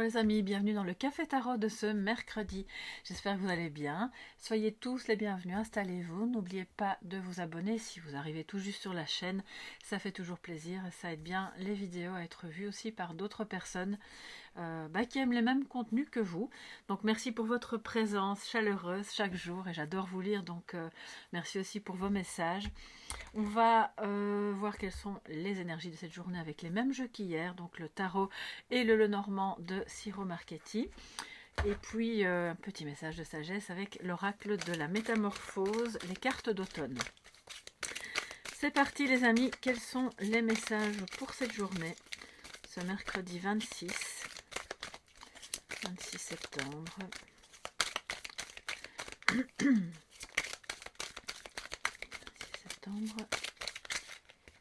Bonjour les amis, bienvenue dans le Café Tarot de ce mercredi. J'espère que vous allez bien. Soyez tous les bienvenus, installez-vous. N'oubliez pas de vous abonner si vous arrivez tout juste sur la chaîne. Ça fait toujours plaisir et ça aide bien les vidéos à être vues aussi par d'autres personnes qui aiment les mêmes contenus que vous. Donc merci pour votre présence chaleureuse chaque jour et j'adore vous lire. Donc merci aussi pour vos messages. On va voir quelles sont les énergies de cette journée avec les mêmes jeux qu'hier, donc le tarot et le Lenormand de Ciro Marchetti. Et puis un petit message de sagesse avec l'oracle de la métamorphose, les cartes d'automne. C'est parti les amis, quels sont les messages pour cette journée, ce mercredi 26 septembre.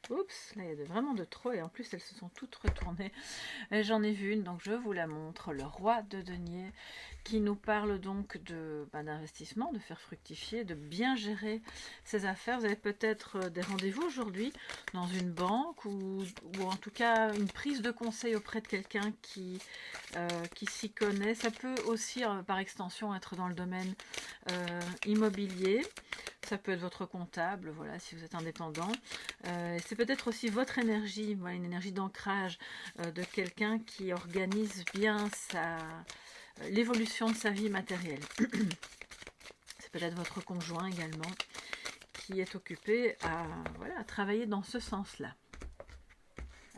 Oups, là il y a vraiment de trop et en plus elles se sont toutes retournées. J'en ai vu une, donc je vous la montre. Le roi de denier qui nous parle donc d'investissement, de faire fructifier, de bien gérer ses affaires. Vous avez peut-être des rendez-vous aujourd'hui dans une banque ou en tout cas une prise de conseil auprès de quelqu'un qui s'y connaît. Ça peut aussi par extension être dans le domaine immobilier. Ça peut être votre comptable, voilà, si vous êtes indépendant. C'est peut-être aussi votre énergie, voilà, une énergie d'ancrage de quelqu'un qui organise bien l'évolution de sa vie matérielle. C'est peut-être votre conjoint également qui est occupé à travailler dans ce sens-là.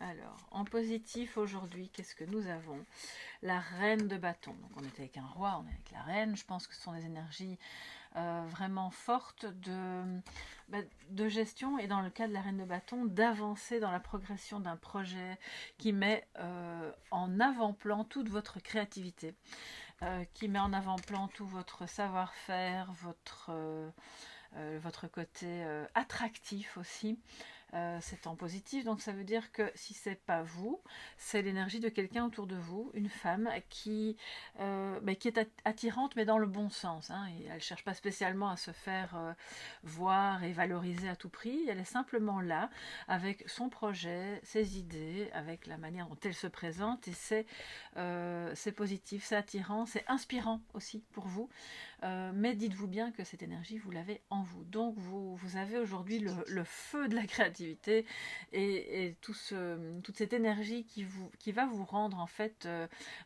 Alors, en positif aujourd'hui, qu'est-ce que nous avons? La reine de bâton. Donc on est avec un roi, on est avec la reine. Je pense que ce sont des énergies vraiment forte de gestion et dans le cas de la reine de bâton d'avancer dans la progression d'un projet qui met en avant-plan toute votre créativité, qui met en avant-plan tout votre savoir-faire, votre côté attractif aussi. C'est en positif, donc ça veut dire que si c'est pas vous, c'est l'énergie de quelqu'un autour de vous, une femme qui est attirante mais dans le bon sens, hein, et elle cherche pas spécialement à se faire voir et valoriser à tout prix, elle est simplement là avec son projet, ses idées, avec la manière dont elle se présente et c'est positif, c'est attirant, c'est inspirant aussi pour vous, mais dites-vous bien que cette énergie vous l'avez en vous, donc vous avez aujourd'hui le feu de la créativité et toute cette énergie qui va vous rendre en fait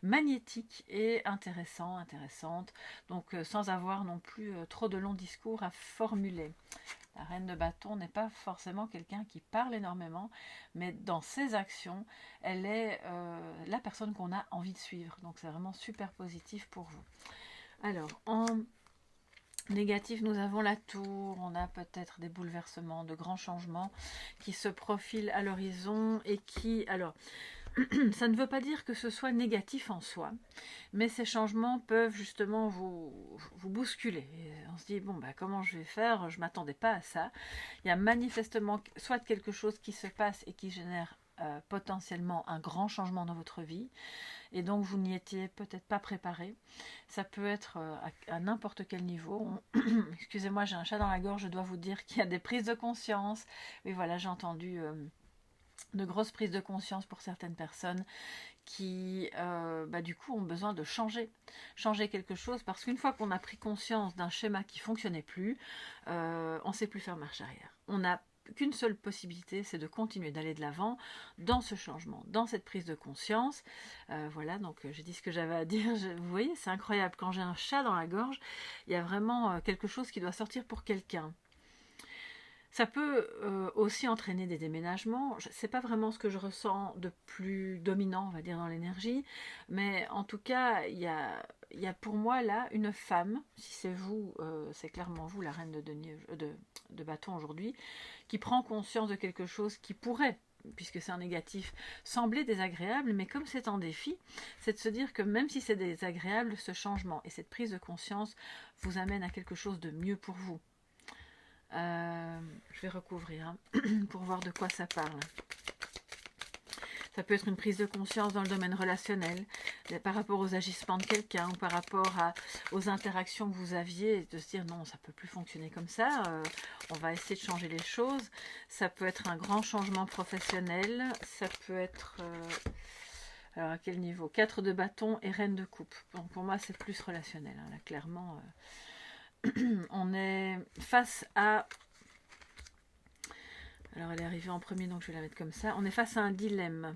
magnétique et intéressante, donc sans avoir non plus trop de longs discours à formuler. La reine de bâton n'est pas forcément quelqu'un qui parle énormément, mais dans ses actions, elle est la personne qu'on a envie de suivre, donc c'est vraiment super positif pour vous. Alors, en négatif, nous avons la tour, on a peut-être des bouleversements, de grands changements qui se profilent à l'horizon et qui, alors, ça ne veut pas dire que ce soit négatif en soi, mais ces changements peuvent justement vous bousculer. Et on se dit, bon, comment je vais faire? Je ne m'attendais pas à ça. Il y a manifestement soit quelque chose qui se passe et qui génère potentiellement un grand changement dans votre vie, et donc vous n'y étiez peut-être pas préparé. Ça peut être à n'importe quel niveau. Excusez-moi, j'ai un chat dans la gorge, je dois vous dire qu'il y a des prises de conscience. Oui, voilà, j'ai entendu de grosses prises de conscience pour certaines personnes qui du coup ont besoin de changer quelque chose, parce qu'une fois qu'on a pris conscience d'un schéma qui ne fonctionnait plus, on ne sait plus faire marche arrière. On n'a qu'une seule possibilité, c'est de continuer d'aller de l'avant dans ce changement, dans cette prise de conscience. Voilà, donc j'ai dit ce que j'avais à dire. Vous voyez, c'est incroyable, quand j'ai un chat dans la gorge, il y a vraiment quelque chose qui doit sortir pour quelqu'un. Ça peut aussi entraîner des déménagements. C'est pas vraiment ce que je ressens de plus dominant, on va dire, dans l'énergie, mais en tout cas, il y a pour moi là une femme, si c'est vous, c'est clairement vous, la reine de denier, de bâton aujourd'hui, qui prend conscience de quelque chose qui pourrait, puisque c'est un négatif, sembler désagréable, mais comme c'est un défi, c'est de se dire que même si c'est désagréable, ce changement et cette prise de conscience vous amène à quelque chose de mieux pour vous. Je vais recouvrir pour voir de quoi ça parle. Ça peut être une prise de conscience dans le domaine relationnel, par rapport aux agissements de quelqu'un, ou par rapport aux interactions que vous aviez, et de se dire non, ça ne peut plus fonctionner comme ça, on va essayer de changer les choses. Ça peut être un grand changement professionnel, ça peut être Alors à quel niveau? 4 de bâton et reine de coupe. Bon, pour moi c'est plus relationnel, hein. Là clairement on est face à... Alors elle est arrivée en premier donc je vais la mettre comme ça. On est face à un dilemme.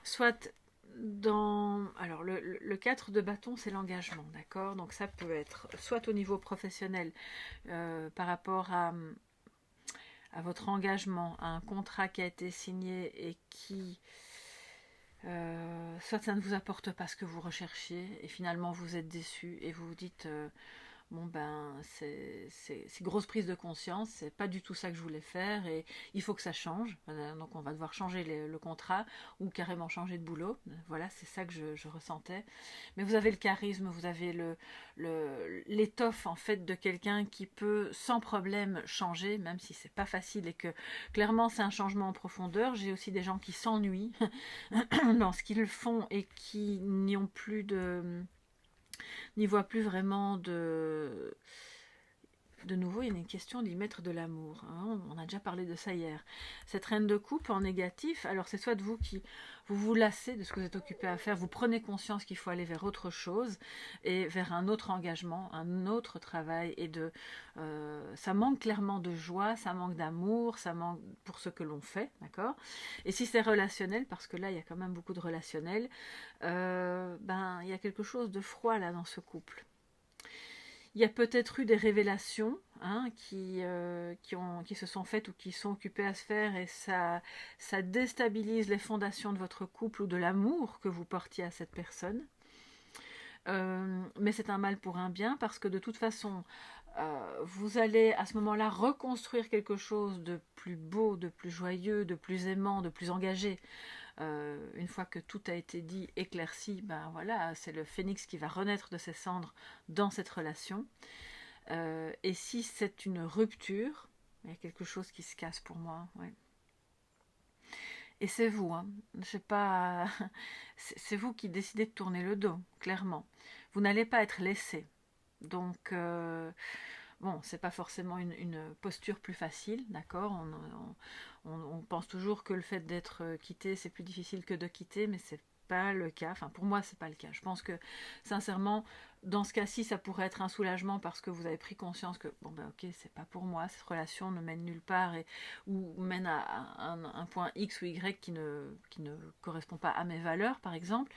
Soit dans... Alors le 4 de bâton c'est l'engagement, d'accord? Donc ça peut être soit au niveau professionnel par rapport à votre engagement, à un contrat qui a été signé et qui... soit ça ne vous apporte pas ce que vous recherchiez et finalement vous êtes déçu et vous vous dites bon ben c'est grosse prise de conscience, c'est pas du tout ça que je voulais faire et il faut que ça change. Voilà, donc on va devoir changer le contrat ou carrément changer de boulot. Voilà, c'est ça que je ressentais. Mais vous avez le charisme, vous avez l'étoffe en fait de quelqu'un qui peut sans problème changer, même si c'est pas facile et que clairement c'est un changement en profondeur. J'ai aussi des gens qui s'ennuient dans ce qu'ils font et qui n'y ont plus n'y voient plus vraiment de nouveau, il y a une question d'y mettre de l'amour. Hein, on a déjà parlé de ça hier. Cette reine de coupe en négatif, alors c'est soit de vous qui vous lassez de ce que vous êtes occupé à faire, vous prenez conscience qu'il faut aller vers autre chose et vers un autre engagement, un autre travail et ça manque clairement de joie, ça manque d'amour, ça manque pour ce que l'on fait, d'accord? Et si c'est relationnel, parce que là il y a quand même beaucoup de relationnel, ben il y a quelque chose de froid là dans ce couple. Il y a peut-être eu des révélations hein, qui se sont faites ou qui sont occupées à se faire et ça déstabilise les fondations de votre couple ou de l'amour que vous portiez à cette personne. Mais c'est un mal pour un bien parce que de toute façon, vous allez à ce moment-là reconstruire quelque chose de plus beau, de plus joyeux, de plus aimant, de plus engagé. Une fois que tout a été dit, éclairci, ben voilà, c'est le phénix qui va renaître de ses cendres dans cette relation. Et si c'est une rupture, il y a quelque chose qui se casse pour moi. Ouais. Et c'est vous, hein. Je sais pas, c'est vous qui décidez de tourner le dos, clairement. Vous n'allez pas être laissé. Donc, bon, c'est pas forcément une posture plus facile, d'accord? On pense toujours que le fait d'être quitté, c'est plus difficile que de quitter, mais c'est pas le cas. Enfin, pour moi, c'est pas le cas. Je pense que, sincèrement, dans ce cas-ci, ça pourrait être un soulagement parce que vous avez pris conscience que, bon, ben ok, c'est pas pour moi, cette relation ne mène nulle part ou mène à un point X ou Y qui ne correspond pas à mes valeurs, par exemple.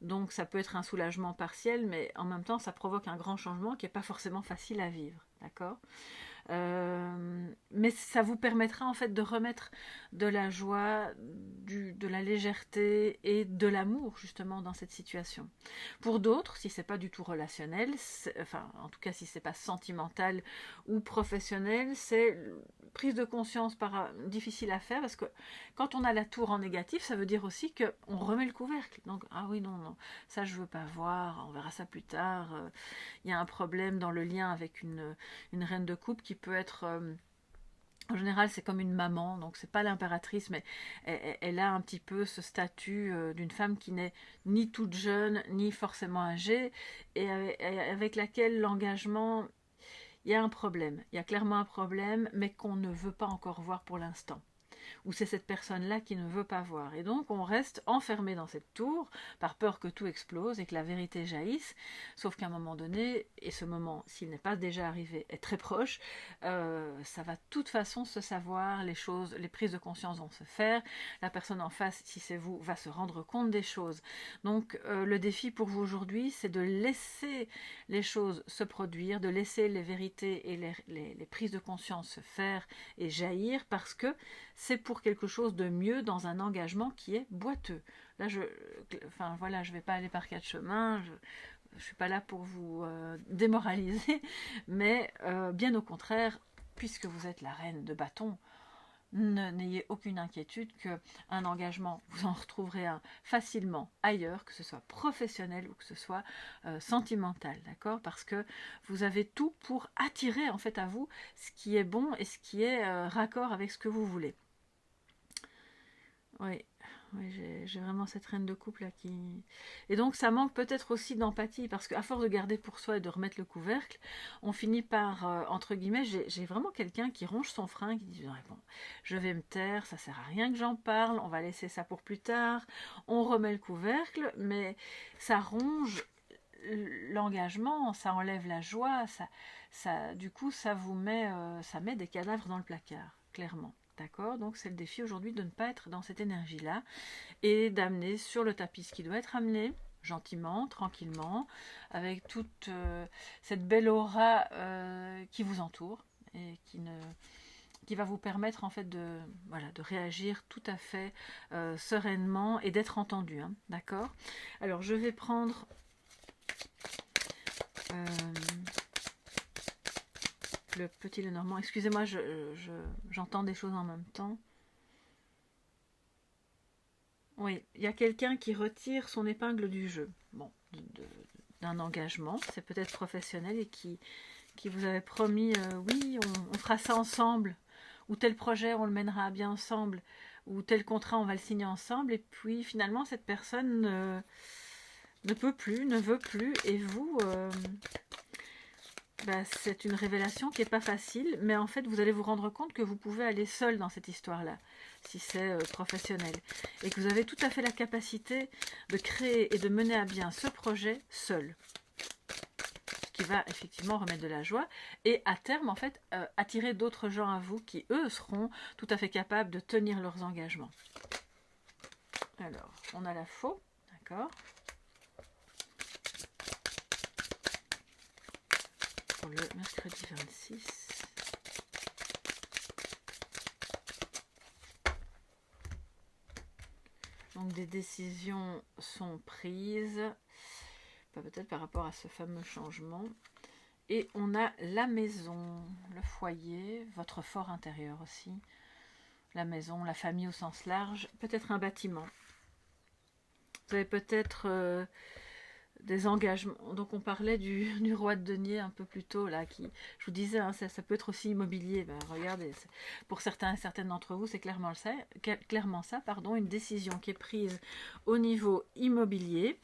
Donc ça peut être un soulagement partiel, mais en même temps ça provoque un grand changement qui n'est pas forcément facile à vivre, d'accord? Mais ça vous permettra en fait de remettre de la joie, de la légèreté et de l'amour justement dans cette situation. Pour d'autres, si c'est pas du tout relationnel, enfin en tout cas si c'est pas sentimental ou professionnel, c'est prise de conscience difficile à faire parce que quand on a la tour en négatif, ça veut dire aussi qu'on remet le couvercle. Donc ah oui non, ça je veux pas voir, on verra ça plus tard. Il y a un problème dans le lien avec une reine de coupe qui peut être en général c'est comme une maman, donc c'est pas l'impératrice mais elle a un petit peu ce statut d'une femme qui n'est ni toute jeune ni forcément âgée et avec laquelle l'engagement, il y a un problème, il y a clairement un problème mais qu'on ne veut pas encore voir pour l'instant. Ou c'est cette personne-là qui ne veut pas voir. Et donc on reste enfermé dans cette tour par peur que tout explose et que la vérité jaillisse. Sauf qu'à un moment donné, et ce moment, s'il n'est pas déjà arrivé, est très proche, ça va de toute façon se savoir, les prises de conscience vont se faire, la personne en face, si c'est vous, va se rendre compte des choses. Donc le défi pour vous aujourd'hui, c'est de laisser les choses se produire, de laisser les vérités et les prises de conscience se faire et jaillir parce que c'est pour quelque chose de mieux dans un engagement qui est boiteux. Là, je vais pas aller par quatre chemins, je suis pas là pour vous démoraliser, mais bien au contraire, puisque vous êtes la reine de bâton, n'ayez aucune inquiétude qu'un engagement, vous en retrouverez un facilement ailleurs, que ce soit professionnel ou que ce soit sentimental, d'accord? Parce que vous avez tout pour attirer en fait à vous ce qui est bon et ce qui est raccord avec ce que vous voulez. Oui, Oui, j'ai vraiment cette reine de couple là qui... Et donc ça manque peut-être aussi d'empathie, parce qu'à force de garder pour soi et de remettre le couvercle, on finit par, entre guillemets, j'ai vraiment quelqu'un qui ronge son frein, qui dit, bon, je vais me taire, ça sert à rien que j'en parle, on va laisser ça pour plus tard, on remet le couvercle, mais ça ronge l'engagement, ça enlève la joie, du coup ça vous met, ça met des cadavres dans le placard, clairement. D'accord? Donc c'est le défi aujourd'hui de ne pas être dans cette énergie-là et d'amener sur le tapis ce qui doit être amené, gentiment, tranquillement, avec toute cette belle aura qui vous entoure et qui va vous permettre en fait de réagir tout à fait sereinement et d'être entendu. Hein, d'accord? Alors je vais prendre le petit Lenormand. Excusez-moi, j'entends des choses en même temps. Oui, il y a quelqu'un qui retire son épingle du jeu. Bon, d'un engagement, c'est peut-être professionnel et qui vous avait promis, oui, on fera ça ensemble, ou tel projet, on le mènera à bien ensemble, ou tel contrat, on va le signer ensemble, et puis finalement, cette personne ne peut plus, ne veut plus, et vous, c'est une révélation qui n'est pas facile, mais en fait, vous allez vous rendre compte que vous pouvez aller seul dans cette histoire-là, si c'est professionnel, et que vous avez tout à fait la capacité de créer et de mener à bien ce projet seul, ce qui va effectivement remettre de la joie, et à terme, en fait, attirer d'autres gens à vous qui, eux, seront tout à fait capables de tenir leurs engagements. Alors, on a la faux, d'accord ? Pour le mercredi 26. Donc des décisions sont prises, peut-être par rapport à ce fameux changement. Et on a la maison, le foyer, votre fort intérieur aussi. La maison, la famille au sens large, peut-être un bâtiment. Vous avez peut-être... des engagements. Donc on parlait du roi de denier un peu plus tôt là, qui, je vous disais, hein, ça peut être aussi immobilier. Ben, regardez, pour certains et certaines d'entre vous, c'est clairement ça, une décision qui est prise au niveau immobilier.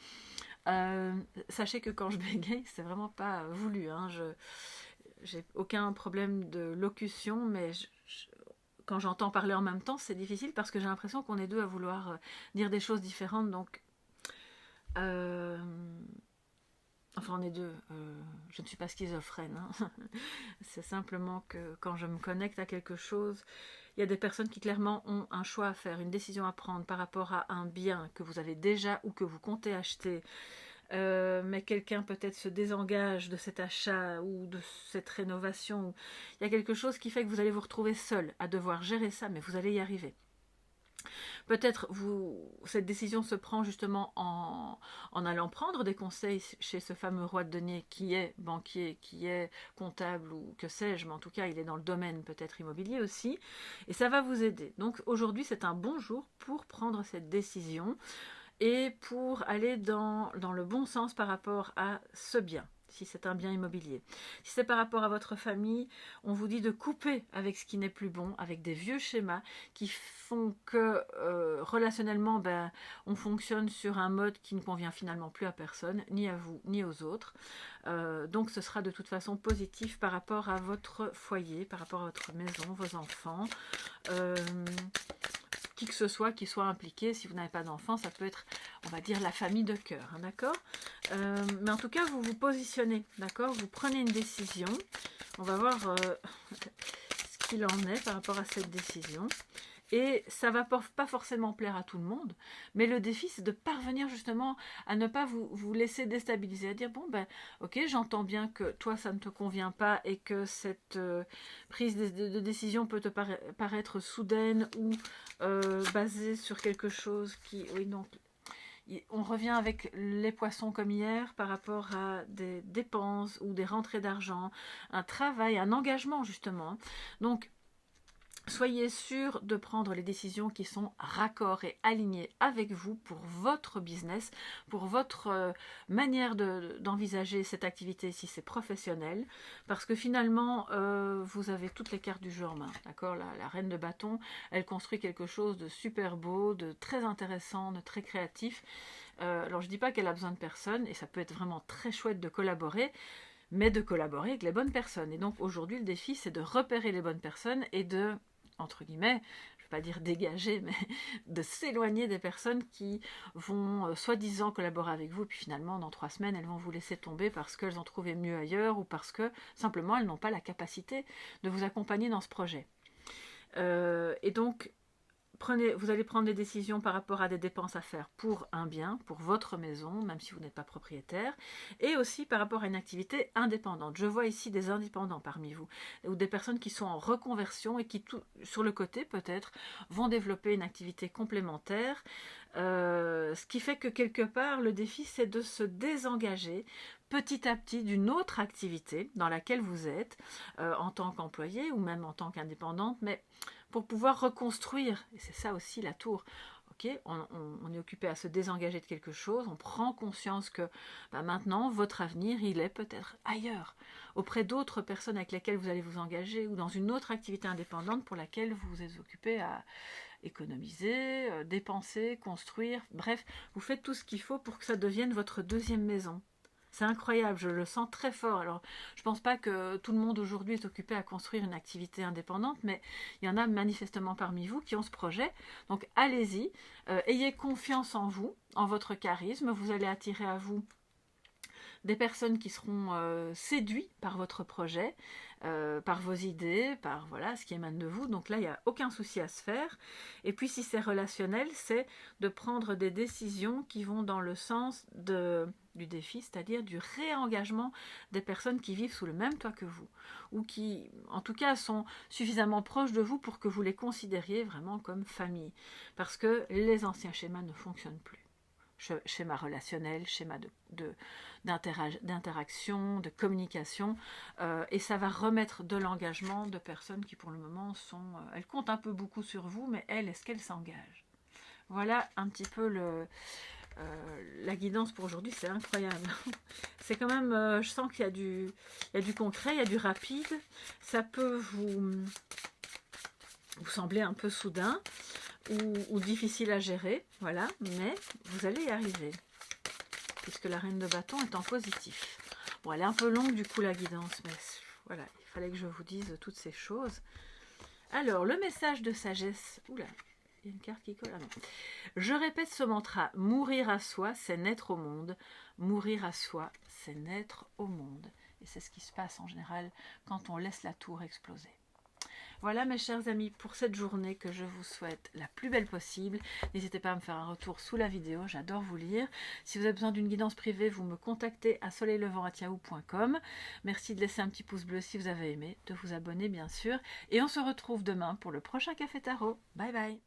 Sachez que quand je bégaye, c'est vraiment pas voulu. Hein, j'ai aucun problème de locution, mais quand j'entends parler en même temps, c'est difficile parce que j'ai l'impression qu'on est deux à vouloir dire des choses différentes. Donc enfin, on est deux. Je ne suis pas schizophrène. Hein. C'est simplement que quand je me connecte à quelque chose, il y a des personnes qui clairement ont un choix à faire, une décision à prendre par rapport à un bien que vous avez déjà ou que vous comptez acheter. Mais quelqu'un peut-être se désengage de cet achat ou de cette rénovation. Il y a quelque chose qui fait que vous allez vous retrouver seul à devoir gérer ça, mais vous allez y arriver. Peut-être cette décision se prend justement en allant prendre des conseils chez ce fameux roi de denier qui est banquier, qui est comptable ou que sais-je, mais en tout cas il est dans le domaine peut-être immobilier aussi, et ça va vous aider. Donc aujourd'hui c'est un bon jour pour prendre cette décision et pour aller dans le bon sens par rapport à ce bien. Si c'est un bien immobilier. Si c'est par rapport à votre famille, on vous dit de couper avec ce qui n'est plus bon, avec des vieux schémas qui font que relationnellement, on fonctionne sur un mode qui ne convient finalement plus à personne, ni à vous, ni aux autres. Donc ce sera de toute façon positif par rapport à votre foyer, par rapport à votre maison, vos enfants. Qui que ce soit qui soit impliqué, si vous n'avez pas d'enfant, ça peut être, on va dire, la famille de cœur, hein, d'accord, mais en tout cas, vous vous positionnez, d'accord, vous prenez une décision, on va voir ce qu'il en est par rapport à cette décision, et ça va pas forcément plaire à tout le monde, mais le défi, c'est de parvenir justement à ne pas vous laisser déstabiliser, à dire, bon, ok, j'entends bien que toi, ça ne te convient pas et que cette prise de décision peut te paraître soudaine ou basée sur quelque chose qui... Oui, donc, on revient avec les poissons comme hier par rapport à des dépenses ou des rentrées d'argent, un travail, un engagement justement. Donc, Soyez sûr de prendre les décisions qui sont raccord et alignées avec vous pour votre business, pour votre manière d'envisager cette activité si c'est professionnel, parce que finalement, vous avez toutes les cartes du jeu en main, d'accord? La reine de bâton, elle construit quelque chose de super beau, de très intéressant, de très créatif. Alors je ne dis pas qu'elle a besoin de personne, et ça peut être vraiment très chouette de collaborer, mais de collaborer avec les bonnes personnes. Et donc aujourd'hui, le défi, c'est de repérer les bonnes personnes et de, entre guillemets, je ne vais pas dire dégager, mais de s'éloigner des personnes qui vont soi-disant collaborer avec vous, et puis finalement, dans 3 semaines, elles vont vous laisser tomber parce qu'elles ont trouvé mieux ailleurs, ou parce que simplement, elles n'ont pas la capacité de vous accompagner dans ce projet. Et donc, vous allez prendre des décisions par rapport à des dépenses à faire pour un bien, pour votre maison, même si vous n'êtes pas propriétaire, et aussi par rapport à une activité indépendante. Je vois ici des indépendants parmi vous, ou des personnes qui sont en reconversion et qui, sur le côté peut-être, vont développer une activité complémentaire. Ce qui fait que quelque part, le défi, c'est de se désengager petit à petit d'une autre activité dans laquelle vous êtes, en tant qu'employé ou même en tant qu'indépendante, mais pour pouvoir reconstruire, et c'est ça aussi la tour. Okay, on est occupé à se désengager de quelque chose, on prend conscience que maintenant, votre avenir, il est peut-être ailleurs, auprès d'autres personnes avec lesquelles vous allez vous engager, ou dans une autre activité indépendante pour laquelle vous vous êtes occupé à économiser, dépenser, construire, bref, vous faites tout ce qu'il faut pour que ça devienne votre deuxième maison. C'est incroyable, je le sens très fort. Alors, je ne pense pas que tout le monde aujourd'hui est occupé à construire une activité indépendante, mais il y en a manifestement parmi vous qui ont ce projet. Donc, allez-y, ayez confiance en vous, en votre charisme. Vous allez attirer à vous des personnes qui seront séduites par votre projet, par vos idées, par voilà ce qui émane de vous. Donc là, il n'y a aucun souci à se faire. Et puis, si c'est relationnel, c'est de prendre des décisions qui vont dans le sens du défi, c'est-à-dire du réengagement des personnes qui vivent sous le même toit que vous, ou qui, en tout cas, sont suffisamment proches de vous pour que vous les considériez vraiment comme famille. Parce que les anciens schémas ne fonctionnent plus. Schéma relationnel, schéma d'interaction, de communication, et ça va remettre de l'engagement de personnes qui pour le moment elles comptent un peu beaucoup sur vous, mais est-ce qu'elles s'engagent? Voilà un petit peu la guidance pour aujourd'hui. C'est incroyable. C'est quand même, je sens qu'il y a du concret, il y a du rapide. Ça peut vous sembler un peu soudain ou difficile à gérer, voilà, mais vous allez y arriver, puisque la reine de bâton est en positif. Bon, elle est un peu longue du coup la guidance, mais voilà, il fallait que je vous dise toutes ces choses. Alors, le message de sagesse, oula, il y a une carte qui colle, ah non. Je répète ce mantra, mourir à soi, c'est naître au monde, mourir à soi, c'est naître au monde. Et c'est ce qui se passe en général quand on laisse la tour exploser. Voilà mes chers amis pour cette journée que je vous souhaite la plus belle possible. N'hésitez pas à me faire un retour sous la vidéo, j'adore vous lire. Si vous avez besoin d'une guidance privée, vous me contactez à soleillevent@yahoo.com. Merci de laisser un petit pouce bleu si vous avez aimé, de vous abonner bien sûr. Et on se retrouve demain pour le prochain Café Tarot. Bye bye.